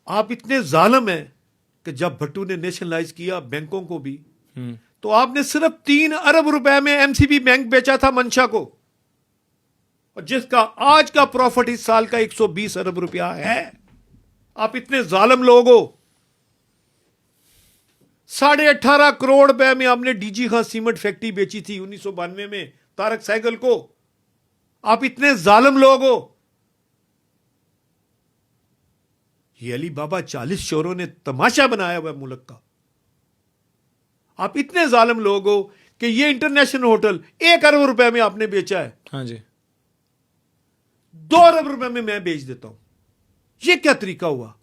आप इतने जालिम हैं कि जब भट्टू ने नेशनलाइज किया बैंकों को भी, तो आपने सिर्फ 3 अरब रुपए में एमसीबी बैंक बेचा था मंशा को, और जिसका आज का प्रॉफिट इस साल का 120 अरब रुपया है। आप इतने जालिम लोग हो। 18.5 करोड़ रुपए में आपने डीजी खां सीमेंट फैक्ट्री बेची थी 1992 में तारक सहगल को। आप इतने जालिम लोग हो। ये अली बाबा 40 चोरों ने तमाशा बनाया हुआ मुल्क का। आप इतने जालिम लोग हो कि ये इंटरनेशनल होटल 1 अरब रुपए में आपने बेचा है। हाँ जी। 2 अरब रुपए में मैं बेच देता हूं। ये क्या तरीका हुआ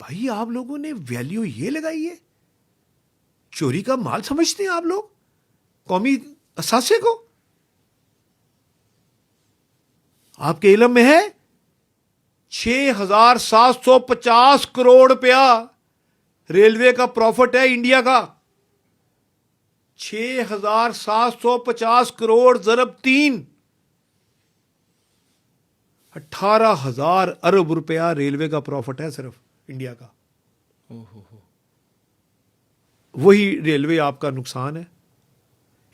भाई? आप लोगों ने वैल्यू ये लगाई है, चोरी का माल समझते हैं आप लोग कौमी असासे को। आपके इल्म में है 6,750 करोड़ रुपया रेलवे का प्रॉफिट है इंडिया का। 6,750 करोड़ ज़रब 3, 18,000 अरब रुपया रेलवे का प्रॉफिट है सिर्फ इंडिया का। वही रेलवे आपका नुकसान है।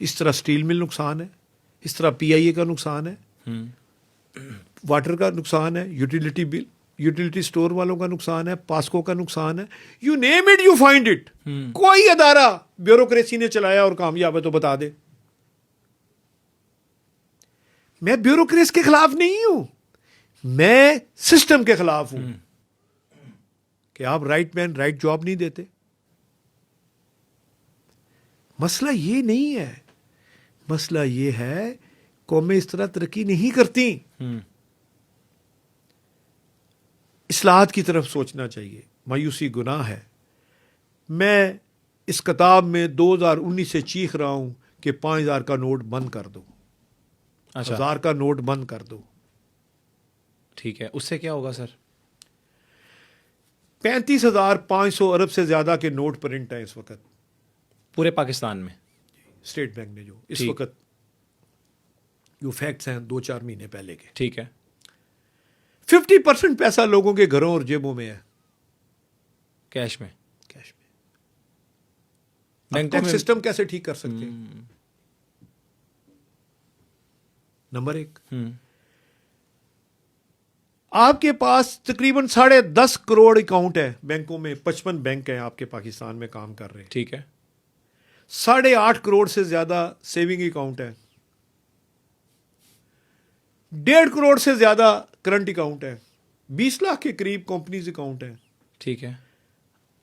इस तरह स्टील मिल नुकसान है, इस तरह पीआईए का नुकसान है, वाटर का नुकसान है, यूटिलिटी बिल, यूटिलिटी स्टोर वालों का नुकसान है, पास्को का नुकसान है। You name it you find it. कोई अदारा ब्यूरोक्रेसी ने चलाया और कामयाब है तो बता दे। मैं ब्यूरोक्रेसी के खिलाफ नहीं हूं, मैं सिस्टम के खिलाफ हूं कि आप राइट मैन राइट जॉब नहीं देते। मसला ये नहीं है, मसला ये है कौमें इस तरह तरक्की नहीं करती। इस्लाहात की तरफ सोचना चाहिए। मायूसी गुनाह है। मैं इस किताब में 2019 से चीख रहा हूं कि 5,000 का नोट बंद कर दो, 1,000 का नोट बंद कर दो। ठीक है, उससे क्या होगा सर? 35,500 अरब से ज्यादा के नोट प्रिंट हैं इस वक्त पूरे पाकिस्तान में। स्टेट बैंक ने जो इस वक्त, जो फैक्ट्स हैं 2-4 महीने पहले के। ठीक है। 50% पैसा लोगों के घरों और जेबों में है, कैश में। कैश में। बैंकों टैक्स में सिस्टम कैसे ठीक कर सकते हैं? नंबर 1, आपके पास तकरीबन 10.5 करोड़ अकाउंट है बैंकों में। 55 बैंक हैं आपके पाकिस्तान में काम कर रहे हैं। ठीक है। 8.5 करोड़ से ज्यादा सेविंग अकाउंट है। 1.5 करोड़ से ज्यादा करंट अकाउंट है। 20 लाख के करीब कंपनीज अकाउंट है। ठीक है।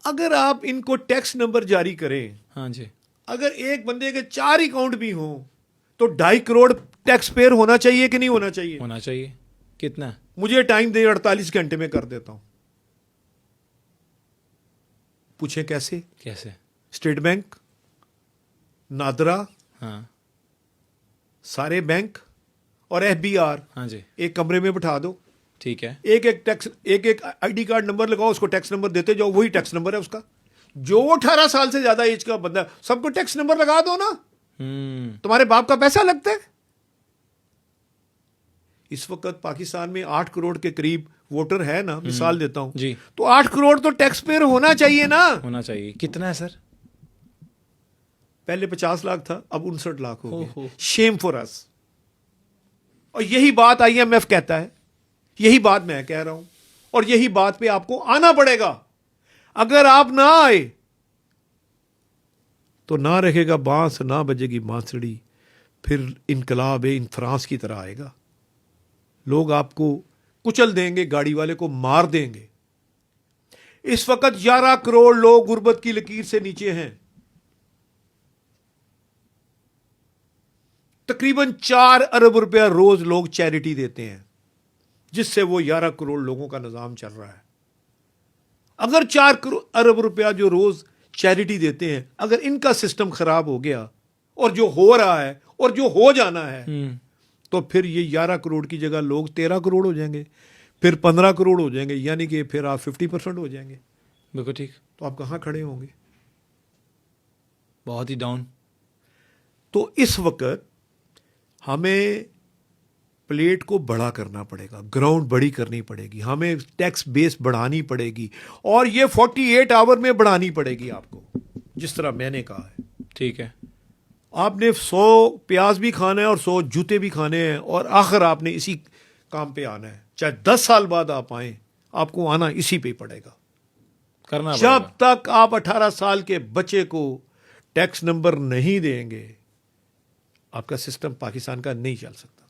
अगर आप इनको टैक्स नंबर जारी करें, हाँ जी, अगर एक बंदे के 4 अकाउंट भी हों तो 2.5 करोड़ टैक्स पेयर होना चाहिए कि नहीं होना चाहिए? होना चाहिए। कितना? मुझे टाइम दे, 48 घंटे में कर देता हूं। पूछें कैसे? कैसे? स्टेट बैंक, नादरा, हाँ सारे बैंक और एफबीआर हाँ जी, एक कमरे में बिठा दो। ठीक है। एक एक आईडी कार्ड नंबर लगाओ, उसको टैक्स नंबर देते जाओ, वही टैक्स नंबर है उसका। जो 18 साल से ज्यादा एज का बंदा है, सबको टैक्स नंबर लगा दो ना। तुम्हारे बाप का पैसा लगता है। इस वक्त पाकिस्तान में 8 करोड़ के करीब वोटर है ना, मिसाल देता हूं जी। तो 8 करोड़ तो टैक्स पेयर होना चाहिए ना। होना चाहिए। कितना है सर? पहले 50 लाख था, अब 59 लाख हो गया। ओहो। Shem for us. और यही बात आईएमएफ कहता है, यही बात मैं कह रहा हूं, और यही बात पे आपको आना पड़ेगा। अगर आप ना आए तो ना रहेगा बांस, ना बजेगी बांसुरी, फिर इनकलाब इन फ्रांस की तरह आएगा। लोग आपको कुचल देंगे, गाड़ी वाले को मार देंगे। इस वक्त 11 करोड़ लोग गुर्बत की लकीर से नीचे हैं। तकरीबन 4 अरब रुपया रोज लोग चैरिटी देते हैं, जिससे वो 11 करोड़ लोगों का निजाम चल रहा है। अगर 4 अरब रुपया जो रोज चैरिटी देते हैं, अगर इनका सिस्टम खराब हो गया, और जो हो रहा है और जो हो जाना है, तो फिर ये 11 करोड़ की जगह लोग 13 करोड़ हो जाएंगे, फिर 15 करोड़ हो जाएंगे, यानी कि फिर आप 50% हो जाएंगे। बिल्कुल ठीक। तो आप कहां खड़े होंगे? बहुत ही डाउन। तो इस वक्त हमें प्लेट को बड़ा करना पड़ेगा, ग्राउंड बड़ी करनी पड़ेगी, हमें टैक्स बेस बढ़ानी पड़ेगी, और ये 48 आवर में बढ़ानी पड़ेगी आपको, जिस तरह मैंने कहा है। ठीक है। आपने 100 प्याज भी खाना है और 100 जूते भी खाने हैं, और आखिर आपने इसी काम पे आना है। चाहे 10 साल बाद आप आए, आपको आना इसी पे पड़ेगा। करना जब पड़ेगा। तक आप 18 साल के बच्चे को टैक्स नंबर नहीं देंगे, आपका सिस्टम पाकिस्तान का नहीं चल सकता।